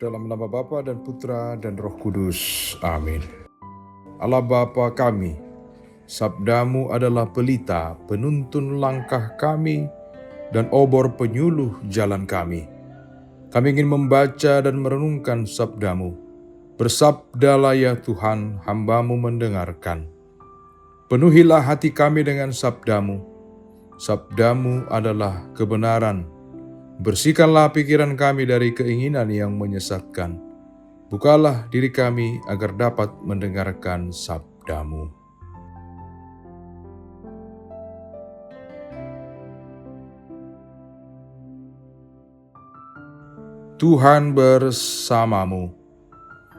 Dalam nama Bapa dan Putra dan Roh Kudus. Amin. Allah Bapa kami, sabdamu adalah pelita penuntun langkah kami dan obor penyuluh jalan kami. Kami ingin membaca dan merenungkan sabdamu. Bersabdalah ya Tuhan, hamba-Mu mendengarkan. Penuhilah hati kami dengan sabdamu. Sabdamu adalah kebenaran. Bersihkanlah pikiran kami dari keinginan yang menyesatkan. Bukalah diri kami agar dapat mendengarkan sabdamu. Tuhan bersamamu.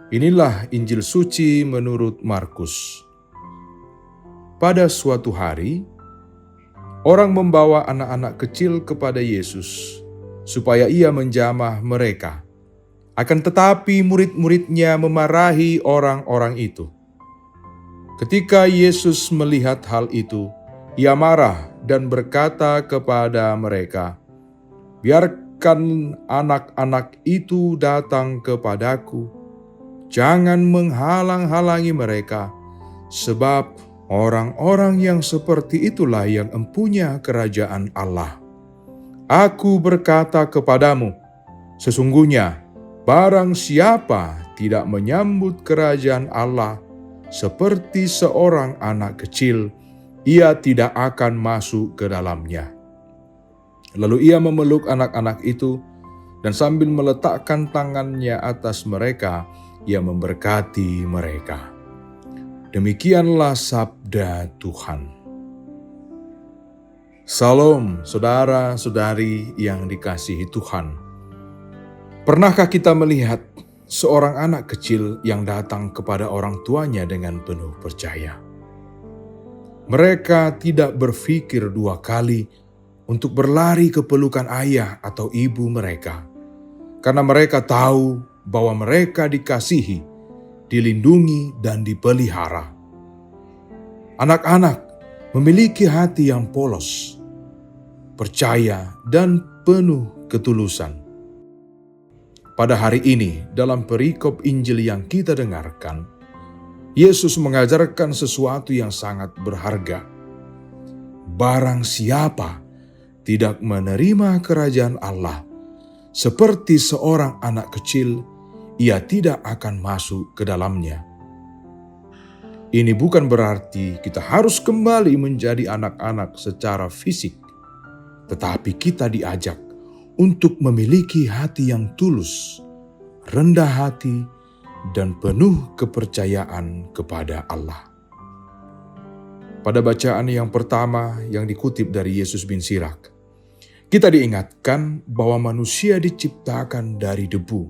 Inilah Injil suci menurut Markus. Pada suatu hari, orang membawa anak-anak kecil kepada Yesus supaya ia menjamah mereka. Akan tetapi murid-muridnya memarahi orang-orang itu. Ketika Yesus melihat hal itu, ia marah dan berkata kepada mereka, "Biarkan anak-anak itu datang kepadaku. Jangan menghalang-halangi mereka, sebab orang-orang yang seperti itulah yang empunya kerajaan Allah. Aku berkata kepadamu, sesungguhnya barang siapa tidak menyambut kerajaan Allah seperti seorang anak kecil, ia tidak akan masuk ke dalamnya." Lalu ia memeluk anak-anak itu dan sambil meletakkan tangannya atas mereka, ia memberkati mereka. Demikianlah sabda Tuhan. Salam saudara-saudari yang dikasihi Tuhan. Pernahkah kita melihat seorang anak kecil yang datang kepada orang tuanya dengan penuh percaya? Mereka tidak berpikir dua kali untuk berlari ke pelukan ayah atau ibu mereka, karena mereka tahu bahwa mereka dikasihi, dilindungi, dan dipelihara. Anak-anak memiliki hati yang polos, percaya, dan penuh ketulusan. Pada hari ini, dalam perikop Injil yang kita dengarkan, Yesus mengajarkan sesuatu yang sangat berharga. Barang siapa tidak menerima kerajaan Allah seperti seorang anak kecil, ia tidak akan masuk ke dalamnya. Ini bukan berarti kita harus kembali menjadi anak-anak secara fisik, tetapi kita diajak untuk memiliki hati yang tulus, rendah hati, dan penuh kepercayaan kepada Allah. Pada bacaan yang pertama yang dikutip dari Yesus bin Sirak, kita diingatkan bahwa manusia diciptakan dari debu,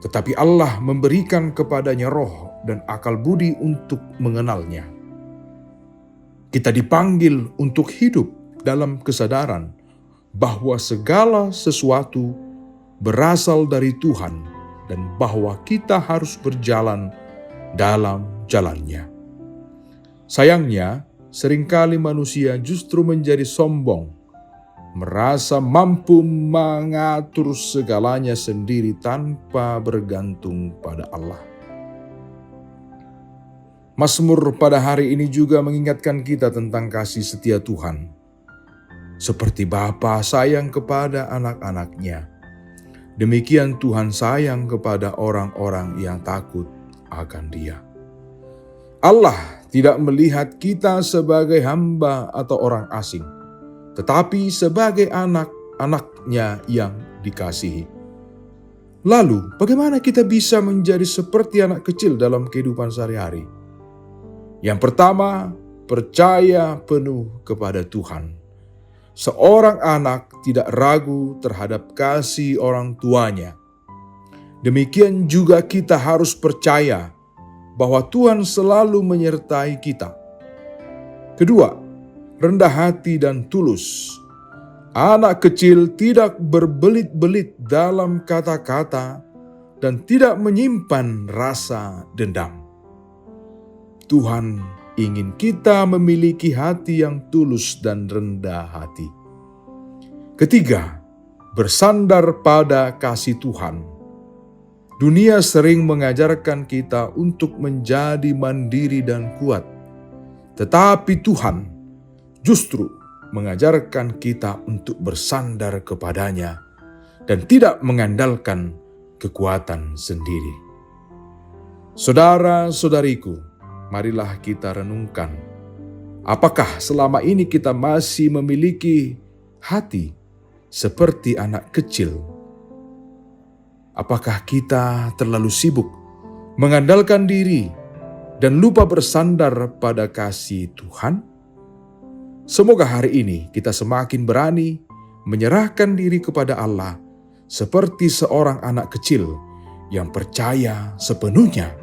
tetapi Allah memberikan kepadanya roh dan akal budi untuk mengenalnya. Kita dipanggil untuk hidup dalam kesadaran bahwa segala sesuatu berasal dari Tuhan dan bahwa kita harus berjalan dalam jalannya. Sayangnya, seringkali manusia justru menjadi sombong, merasa mampu mengatur segalanya sendiri tanpa bergantung pada Allah. Mazmur pada hari ini juga mengingatkan kita tentang kasih setia Tuhan. Seperti Bapa sayang kepada anak-anaknya, demikian Tuhan sayang kepada orang-orang yang takut akan Dia. Allah tidak melihat kita sebagai hamba atau orang asing, tetapi sebagai anak-anaknya yang dikasihi. Lalu, bagaimana kita bisa menjadi seperti anak kecil dalam kehidupan sehari-hari? Yang pertama, percaya penuh kepada Tuhan. Seorang anak tidak ragu terhadap kasih orang tuanya. Demikian juga kita harus percaya bahwa Tuhan selalu menyertai kita. Kedua, rendah hati dan tulus. Anak kecil tidak berbelit-belit dalam kata-kata dan tidak menyimpan rasa dendam. Tuhan ingin kita memiliki hati yang tulus dan rendah hati. Ketiga, bersandar pada kasih Tuhan. Dunia sering mengajarkan kita untuk menjadi mandiri dan kuat, tetapi Tuhan justru mengajarkan kita untuk bersandar kepadanya dan tidak mengandalkan kekuatan sendiri. Saudara-saudariku, marilah kita renungkan, apakah selama ini kita masih memiliki hati seperti anak kecil? Apakah kita terlalu sibuk mengandalkan diri dan lupa bersandar pada kasih Tuhan? Semoga hari ini kita semakin berani menyerahkan diri kepada Allah seperti seorang anak kecil yang percaya sepenuhnya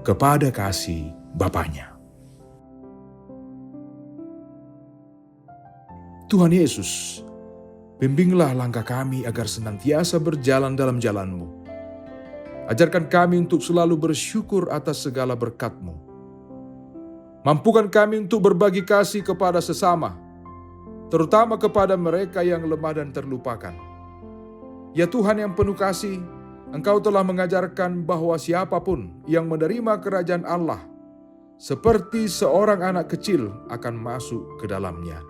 kepada kasih Bapanya. Tuhan Yesus, bimbinglah langkah kami agar senantiasa berjalan dalam jalan-Mu. Ajarkan kami untuk selalu bersyukur atas segala berkat-Mu. Mampukan kami untuk berbagi kasih kepada sesama, terutama kepada mereka yang lemah dan terlupakan. Ya Tuhan yang penuh kasih, Engkau telah mengajarkan bahwa siapapun yang menerima kerajaan Allah, seperti seorang anak kecil akan masuk ke dalamnya.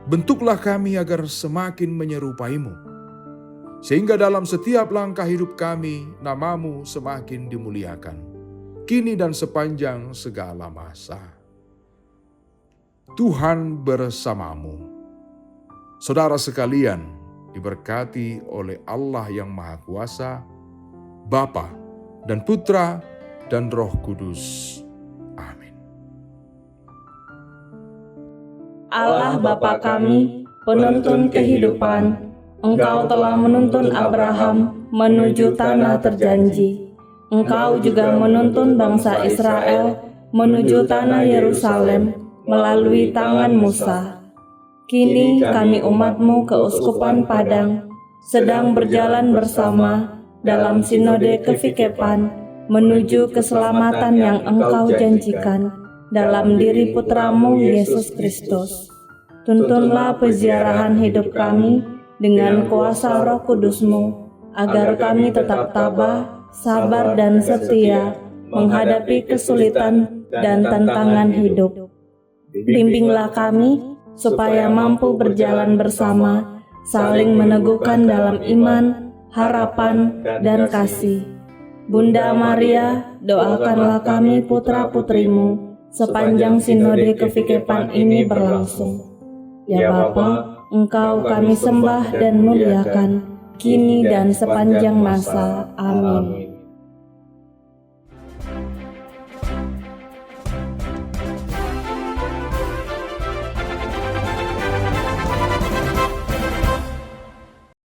Bentuklah kami agar semakin menyerupai-Mu, sehingga dalam setiap langkah hidup kami, nama-Mu semakin dimuliakan, kini dan sepanjang segala masa. Tuhan bersamamu. Saudara sekalian, diberkati oleh Allah yang Maha Kuasa, Bapa dan Putra dan Roh Kudus. Allah Bapa kami, penuntun kehidupan, Engkau telah menuntun Abraham menuju tanah terjanji. Engkau juga menuntun bangsa Israel menuju tanah Yerusalem melalui tangan Musa. Kini kami umat-Mu keuskupan Padang sedang berjalan bersama dalam sinode kefikepan menuju keselamatan yang Engkau janjikan dalam diri Putra-Mu Yesus Kristus. Tuntunlah peziarahan hidup kami dengan kuasa Roh Kudus-Mu, agar kami tetap tabah, sabar dan setia menghadapi kesulitan dan tantangan hidup. Bimbinglah kami supaya mampu berjalan bersama, saling meneguhkan dalam iman, harapan, dan kasih. Bunda Maria, doakanlah kami putra-putrimu sepanjang sinode kefikepan ini berlangsung. Ya Bapa, Engkau kami sembah dan muliakan, kini dan sepanjang masa. Amin.